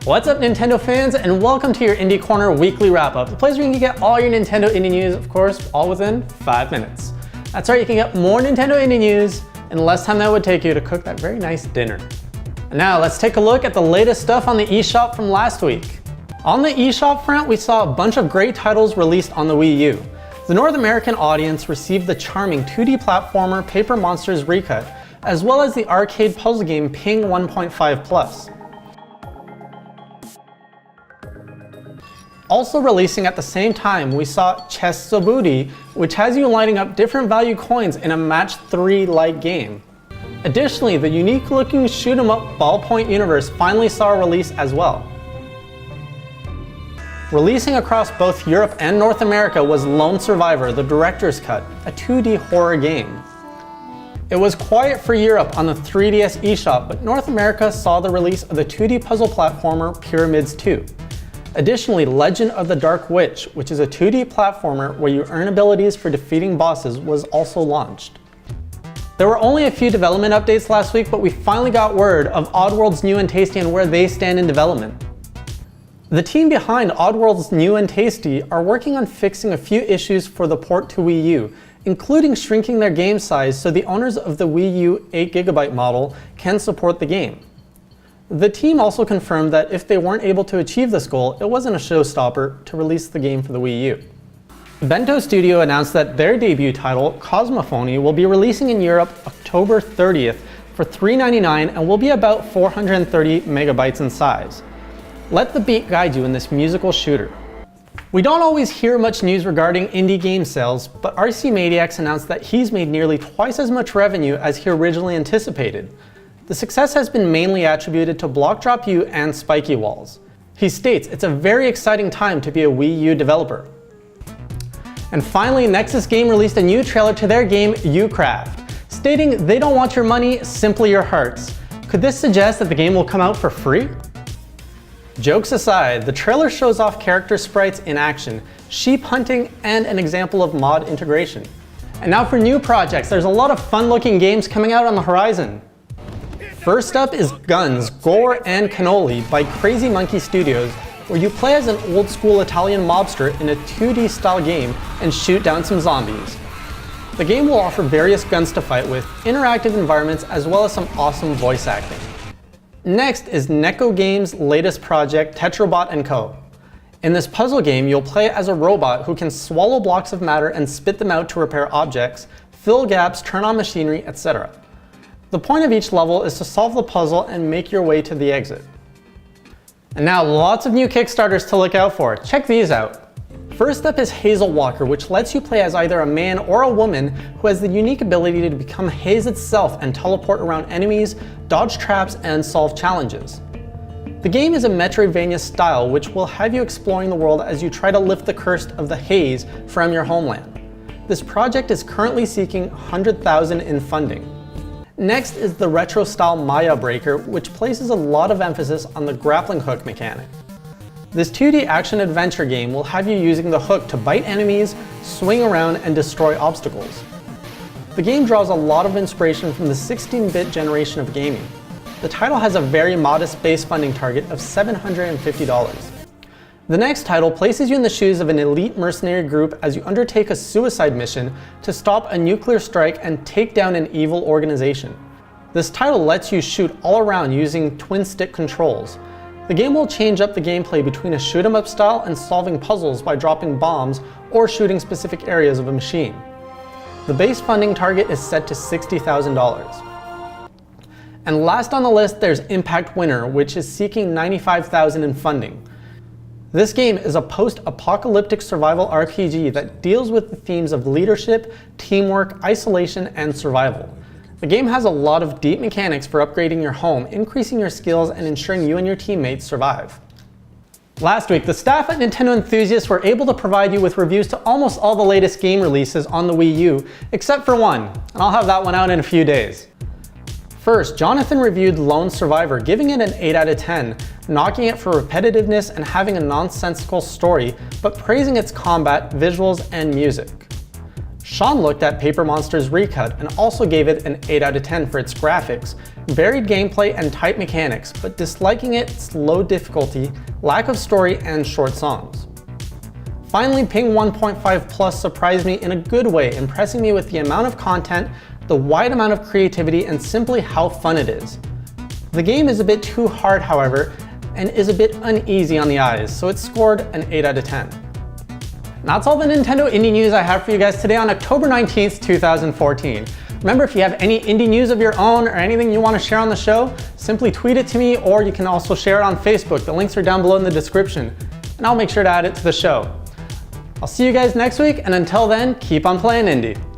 What's up, Nintendo fans, and welcome to your Indie Corner weekly wrap-up, the place where you can get all your Nintendo indie news, of course, all within 5 minutes. That's right, you can get more Nintendo indie news in less time than it would take you to cook that very nice dinner. And now let's take a look at the latest stuff on the eShop from last week. On the eShop front, we saw a bunch of great titles released on the Wii U. The North American audience received the charming 2D platformer Paper Monsters Recut, as well as the arcade puzzle game Ping 1.5+. Also releasing at the same time, we saw Chess Sobudi, which has you lining up different value coins in a match 3-like game. Additionally, the unique looking shoot 'em up ballpoint universe finally saw a release as well. Releasing across both Europe and North America was Lone Survivor: The Director's Cut, a 2D horror game. It was quiet for Europe on the 3DS eShop, but North America saw the release of the 2D puzzle platformer Pyramids 2. Additionally, Legend of the Dark Witch, which is a 2D platformer where you earn abilities for defeating bosses, was also launched. There were only a few development updates last week, but we finally got word of Oddworld's New and Tasty and where they stand in development. The team behind Oddworld's New and Tasty are working on fixing a few issues for the port to Wii U, including shrinking their game size so the owners of the Wii U 8GB model can support the game. The team also confirmed that if they weren't able to achieve this goal, it wasn't a showstopper to release the game for the Wii U. Bento Studio announced that their debut title, Cosmophony, will be releasing in Europe October 30th for $3.99 and will be about 430 megabytes in size. Let the beat guide you in this musical shooter. We don't always hear much news regarding indie game sales, but RC Maniacs announced that he's made nearly twice as much revenue as he originally anticipated. The success has been mainly attributed to Block Drop U and Spiky Walls. He states it's a very exciting time to be a Wii U developer. And finally, Nexus Game released a new trailer to their game Ucraft, stating they don't want your money, simply your hearts. Could this suggest that the game will come out for free? Jokes aside, the trailer shows off character sprites in action, sheep hunting, and an example of mod integration. And now for new projects, there's a lot of fun-looking games coming out on the horizon. First up is Guns, Gore, and Cannoli by Crazy Monkey Studios, where you play as an old-school Italian mobster in a 2D style game and shoot down some zombies. The game will offer various guns to fight with, interactive environments, as well as some awesome voice acting. Next is Neko Games' latest project, Tetrabot & Co. In this puzzle game, you'll play as a robot who can swallow blocks of matter and spit them out to repair objects, fill gaps, turn on machinery, etc. The point of each level is to solve the puzzle and make your way to the exit. And now lots of new Kickstarters to look out for. Check these out. First up is Hazewalker, which lets you play as either a man or a woman who has the unique ability to become haze itself and teleport around enemies, dodge traps, and solve challenges. The game is a Metroidvania style, which will have you exploring the world as you try to lift the curse of the haze from your homeland. This project is currently seeking $100,000 in funding. Next is the retro-style Maya Breaker, which places a lot of emphasis on the grappling hook mechanic. This 2D action-adventure game will have you using the hook to bite enemies, swing around, and destroy obstacles. The game draws a lot of inspiration from the 16-bit generation of gaming. The title has a very modest base funding target of $750. The next title places you in the shoes of an elite mercenary group as you undertake a suicide mission to stop a nuclear strike and take down an evil organization. This title lets you shoot all around using twin-stick controls. The game will change up the gameplay between a shoot-'em-up style and solving puzzles by dropping bombs or shooting specific areas of a machine. The base funding target is set to $60,000. And last on the list, there's Impact Winner, which is seeking $95,000 in funding. This game is a post-apocalyptic survival RPG that deals with the themes of leadership, teamwork, isolation, and survival. The game has a lot of deep mechanics for upgrading your home, increasing your skills, and ensuring you and your teammates survive. Last week, the staff at Nintendo Enthusiast were able to provide you with reviews to almost all the latest game releases on the Wii U, except for one, and I'll have that one out in a few days. First, Jonathan reviewed Lone Survivor, giving it an 8 out of 10, knocking it for repetitiveness and having a nonsensical story, but praising its combat, visuals, and music. Sean looked at Paper Monster's Recut and also gave it an 8 out of 10 for its graphics, varied gameplay, and tight mechanics, but disliking its low difficulty, lack of story, and short songs. Finally, Ping 1.5 Plus surprised me in a good way, impressing me with the amount of content, the wide amount of creativity, and simply how fun it is. The game is a bit too hard, however, and is a bit uneasy on the eyes, so it scored an 8 out of 10. And that's all the Nintendo indie news I have for you guys today on October 19th, 2014. Remember, if you have any indie news of your own or anything you want to share on the show, simply tweet it to me, or you can also share it on Facebook. The links are down below in the description, and I'll make sure to add it to the show. I'll see you guys next week, and until then, keep on playing indie.